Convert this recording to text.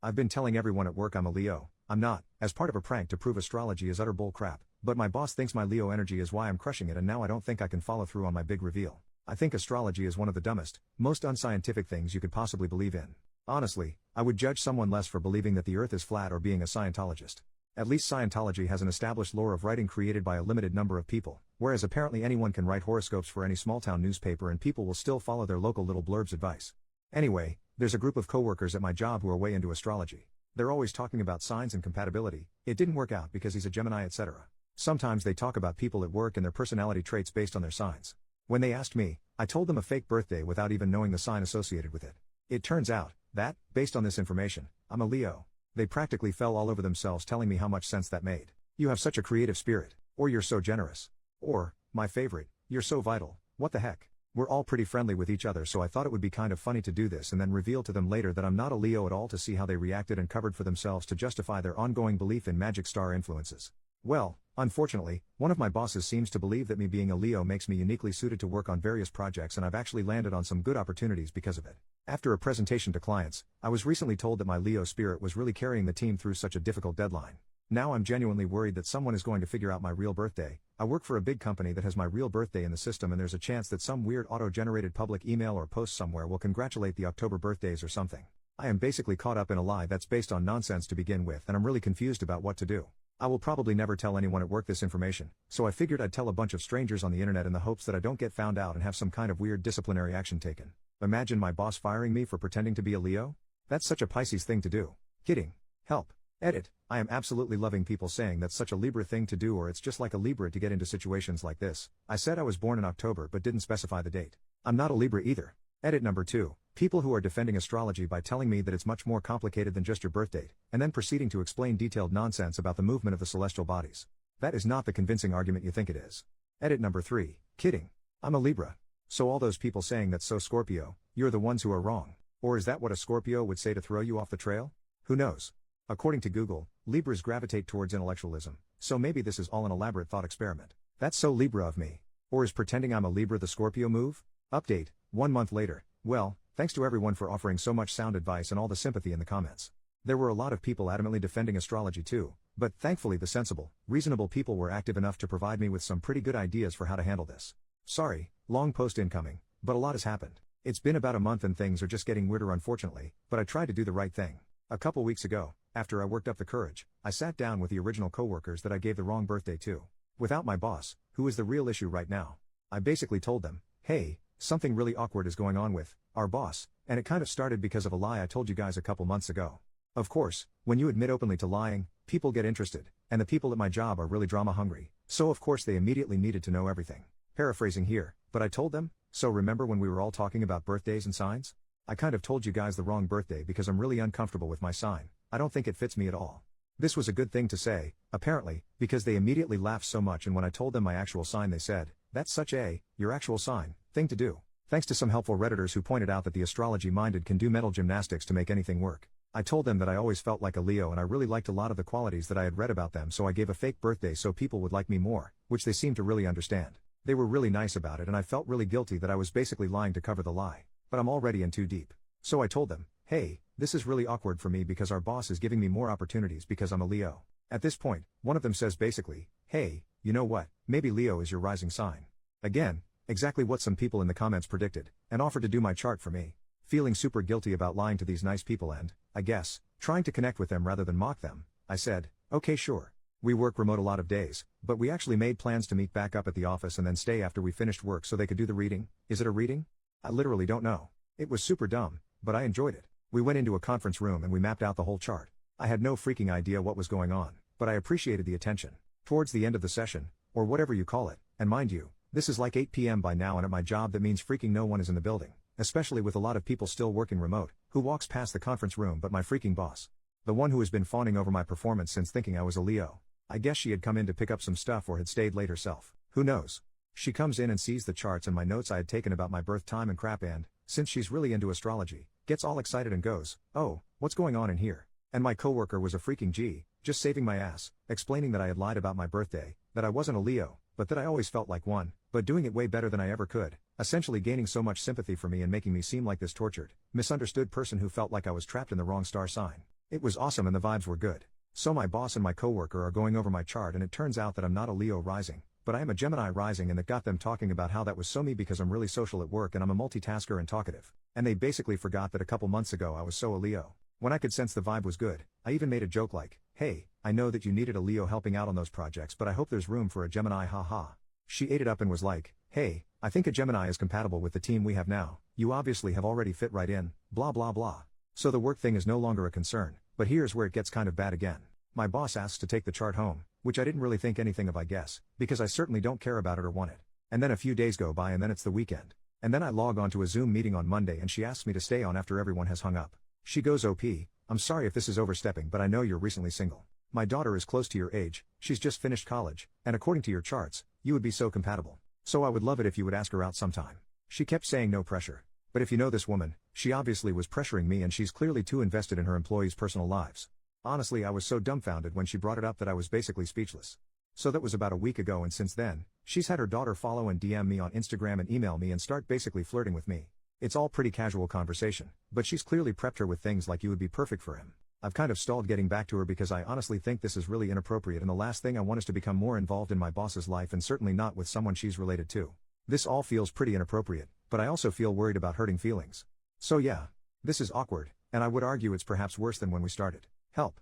I've been telling everyone at work I'm a Leo. I'm not, as part of a prank to prove astrology is utter bull crap, but my boss thinks my Leo energy is why I'm crushing it, and now I don't think I can follow through on my big reveal. I think astrology is one of the dumbest, most unscientific things you could possibly believe in. Honestly, I would judge someone less for believing that the earth is flat or being a Scientologist. At least Scientology has an established lore of writing created by a limited number of people, whereas apparently anyone can write horoscopes for any small-town newspaper and people will still follow their local little blurb's advice. Anyway, there's a group of coworkers at my job who are way into astrology. They're always talking about signs and compatibility. It didn't work out because he's a Gemini, etc. Sometimes they talk about people at work and their personality traits based on their signs. When they asked me, I told them a fake birthday without even knowing the sign associated with it. It turns out that, based on this information, I'm a Leo. They practically fell all over themselves telling me how much sense that made. You have such a creative spirit. Or you're so generous. Or, my favorite, you're so vital. What the heck? We're all pretty friendly with each other, so I thought it would be kind of funny to do this and then reveal to them later that I'm not a Leo at all, to see how they reacted and covered for themselves to justify their ongoing belief in magic star influences. Well, unfortunately, one of my bosses seems to believe that me being a Leo makes me uniquely suited to work on various projects, and I've actually landed on some good opportunities because of it. After a presentation to clients, I was recently told that my Leo spirit was really carrying the team through such a difficult deadline. Now I'm genuinely worried that someone is going to figure out my real birthday. I work for a big company that has my real birthday in the system, and there's a chance that some weird auto-generated public email or post somewhere will congratulate the October birthdays or something. I am basically caught up in a lie that's based on nonsense to begin with, and I'm really confused about what to do. I will probably never tell anyone at work this information, so I figured I'd tell a bunch of strangers on the internet in the hopes that I don't get found out and have some kind of weird disciplinary action taken. Imagine my boss firing me for pretending to be a Leo? That's such a Pisces thing to do. Kidding. Help. Edit. I am absolutely loving people saying that's such a Libra thing to do, or it's just like a Libra to get into situations like this. I said I was born in October but didn't specify the date. I'm not a Libra either. Edit number 2. People who are defending astrology by telling me that it's much more complicated than just your birth date, and then proceeding to explain detailed nonsense about the movement of the celestial bodies. That is not the convincing argument you think it is. Edit number 3. Kidding. I'm a Libra. So all those people saying that's so Scorpio, you're the ones who are wrong. Or is that what a Scorpio would say to throw you off the trail? Who knows? According to Google, Libras gravitate towards intellectualism, so maybe this is all an elaborate thought experiment. That's so Libra of me. Or is pretending I'm a Libra the Scorpio move? Update, 1 month later. Well, thanks to everyone for offering so much sound advice and all the sympathy in the comments. There were a lot of people adamantly defending astrology too, but thankfully the sensible, reasonable people were active enough to provide me with some pretty good ideas for how to handle this. Sorry, long post incoming, but a lot has happened. It's been about a month and things are just getting weirder unfortunately, but I tried to do the right thing. A couple weeks ago, after I worked up the courage, I sat down with the original coworkers that I gave the wrong birthday to. Without my boss, who is the real issue right now. I basically told them, hey, something really awkward is going on with our boss, and it kind of started because of a lie I told you guys a couple months ago. Of course, when you admit openly to lying, people get interested, and the people at my job are really drama hungry, so of course they immediately needed to know everything. Paraphrasing here, but I told them, so remember when we were all talking about birthdays and signs? I kind of told you guys the wrong birthday because I'm really uncomfortable with my sign. I don't think it fits me at all. This was a good thing to say, apparently, because they immediately laughed so much, and when I told them my actual sign they said, that's such a, your actual sign, thing to do. Thanks to some helpful Redditors who pointed out that the astrology-minded can do mental gymnastics to make anything work. I told them that I always felt like a Leo and I really liked a lot of the qualities that I had read about them, so I gave a fake birthday so people would like me more, which they seemed to really understand. They were really nice about it and I felt really guilty that I was basically lying to cover the lie. But I'm already in too deep. So I told them, hey, this is really awkward for me because our boss is giving me more opportunities because I'm a Leo. At this point, one of them says basically, hey, you know what, maybe Leo is your rising sign. Again, exactly what some people in the comments predicted, and offered to do my chart for me. Feeling super guilty about lying to these nice people and, I guess, trying to connect with them rather than mock them, I said, okay sure. We work remote a lot of days, but we actually made plans to meet back up at the office and then stay after we finished work so they could do the reading. Is it a reading? I literally don't know. It was super dumb, but I enjoyed it. We went into a conference room and we mapped out the whole chart. I had no freaking idea what was going on, but I appreciated the attention. Towards the end of the session, or whatever you call it, and mind you, this is like 8 p.m. by now, and at my job that means freaking no one is in the building, especially with a lot of people still working remote, who walks past the conference room but my freaking boss. The one who has been fawning over my performance since thinking I was a Leo. I guess she had come in to pick up some stuff or had stayed late herself. Who knows? She comes in and sees the charts and my notes I had taken about my birth time and crap, and, since she's really into astrology, gets all excited and goes, oh, what's going on in here? And my coworker was a freaking G, just saving my ass, explaining that I had lied about my birthday, that I wasn't a Leo, but that I always felt like one, but doing it way better than I ever could, essentially gaining so much sympathy for me and making me seem like this tortured, misunderstood person who felt like I was trapped in the wrong star sign. It was awesome and the vibes were good. So my boss and my coworker are going over my chart and it turns out that I'm not a Leo rising, but I am a Gemini rising, and that got them talking about how that was so me because I'm really social at work and I'm a multitasker and talkative. And they basically forgot that a couple months ago I was so a Leo. When I could sense the vibe was good, I even made a joke like, "Hey, I know that you needed a Leo helping out on those projects, but I hope there's room for a Gemini, haha." She ate it up and was like, "Hey, I think a Gemini is compatible with the team we have now, you obviously have already fit right in, blah blah blah. So the work thing is no longer a concern, but here's where it gets kind of bad again. My boss asks to take the chart home, which I didn't really think anything of, I guess, because I certainly don't care about it or want it. And then a few days go by and then it's the weekend. And then I log on to a Zoom meeting on Monday and she asks me to stay on after everyone has hung up. She goes, "OP, I'm sorry if this is overstepping, but I know you're recently single. My daughter is close to your age, she's just finished college, and according to your charts, you would be so compatible. So I would love it if you would ask her out sometime." She kept saying no pressure. But if you know this woman, she obviously was pressuring me and she's clearly too invested in her employees' personal lives. Honestly, I was so dumbfounded when she brought it up that I was basically speechless. So that was about a week ago, and since then, she's had her daughter follow and DM me on Instagram and email me and start basically flirting with me. It's all pretty casual conversation, but she's clearly prepped her with things like, "You would be perfect for him." I've kind of stalled getting back to her because I honestly think this is really inappropriate, and the last thing I want is to become more involved in my boss's life, and certainly not with someone she's related to. This all feels pretty inappropriate, but I also feel worried about hurting feelings. So yeah, this is awkward, and I would argue it's perhaps worse than when we started. Help.